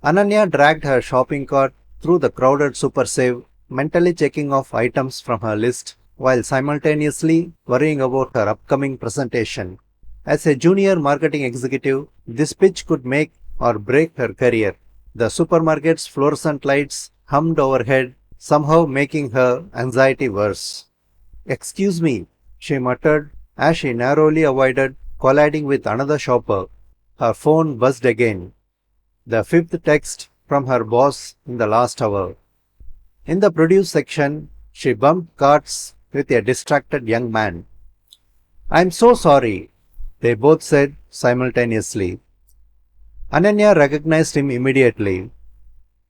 Ananya dragged her shopping cart through the crowded super save, mentally checking off items from her list while simultaneously worrying about her upcoming presentation. As a junior marketing executive, this pitch could make or break her career. The supermarket's fluorescent lights hummed overhead, somehow making her anxiety worse. Excuse me, she muttered as she narrowly avoided colliding with another shopper. Her phone buzzed again, the fifth text from her boss in the last hour. In the produce section, she bumped carts with a distracted young man. I'm so sorry, they both said simultaneously. Ananya recognized him immediately.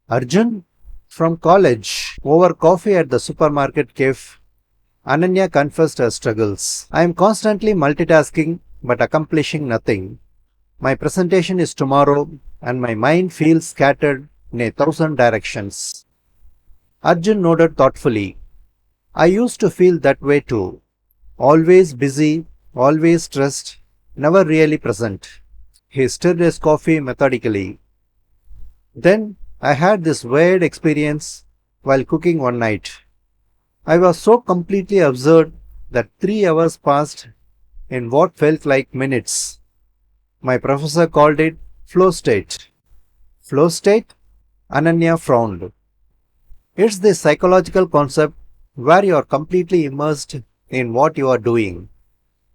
Arjun? From college. Over coffee at the supermarket cafe, Ananya confessed her struggles. I am constantly multitasking but accomplishing nothing. My presentation is tomorrow and my mind feels scattered in 1,000 directions. Arjun nodded thoughtfully. I used to feel that way too. Always busy, always stressed, never really present. He stirred his coffee methodically. Then I had this weird experience while cooking one night. I was so completely absurd that 3 hours passed in what felt like minutes. My professor called it flow state. Flow state? Ananya frowned. It's this psychological concept where you are completely immersed in what you are doing,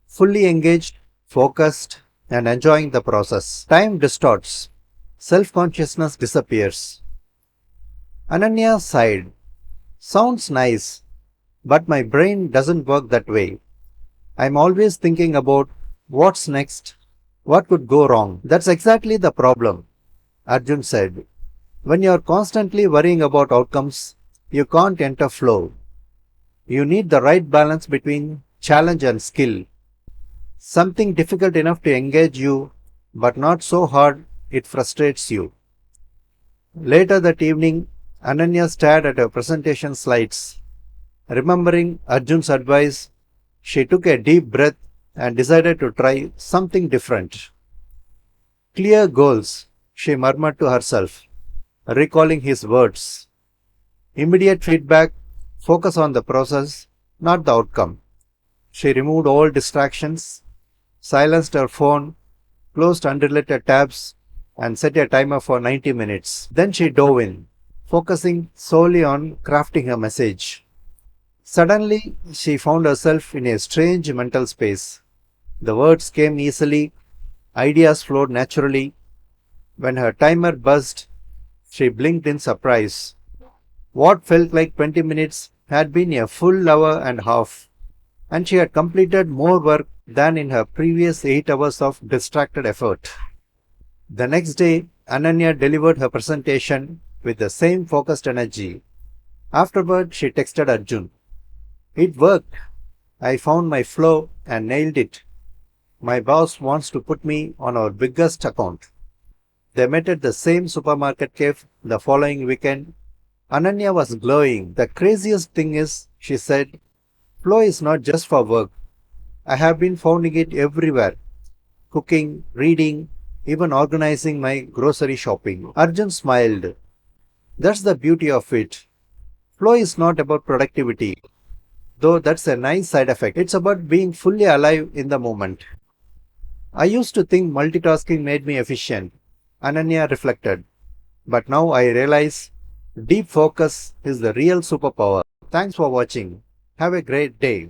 fully engaged, focused, and enjoying the process. Time distorts, self consciousness disappears. Ananya sighed. Sounds nice, but my brain doesn't work that way. I'm always thinking about what's next, what could go wrong. That's exactly the problem, Arjun said. When you're constantly worrying about outcomes, you can't enter flow. You need the right balance between challenge and skill. Something difficult enough to engage you, but not so hard it frustrates you. Later that evening, Ananya stared at her presentation slides. Remembering Arjun's advice, she took a deep breath and decided to try something different. Clear goals, she murmured to herself, recalling his words. Immediate feedback, focus on the process, not the outcome. She removed all distractions, silenced her phone, closed unrelated tabs, and set a timer for 90 minutes. Then she dove in, focusing solely on crafting her message. Suddenly, she found herself in a strange mental space. The words came easily, ideas flowed naturally. When her timer buzzed, she blinked in surprise. What felt like 20 minutes had been a full hour and a half, and she had completed more work than in her previous 8 hours of distracted effort. The next day, Ananya delivered her presentation with the same focused energy. Afterward, she texted Arjun. It worked. I found my flow and nailed it. My boss wants to put me on our biggest account. They met at the same supermarket cafe the following weekend. Ananya was glowing. The craziest thing is, she said, flow is not just for work. I have been finding it everywhere. Cooking, reading, even organizing my grocery shopping. Arjun smiled. That's the beauty of it. Flow is not about productivity, though that's a nice side effect. It's about being fully alive in the moment. I used to think multitasking made me efficient, Ananya reflected. But now I realize deep focus is the real superpower. Thanks for watching. Have a great day.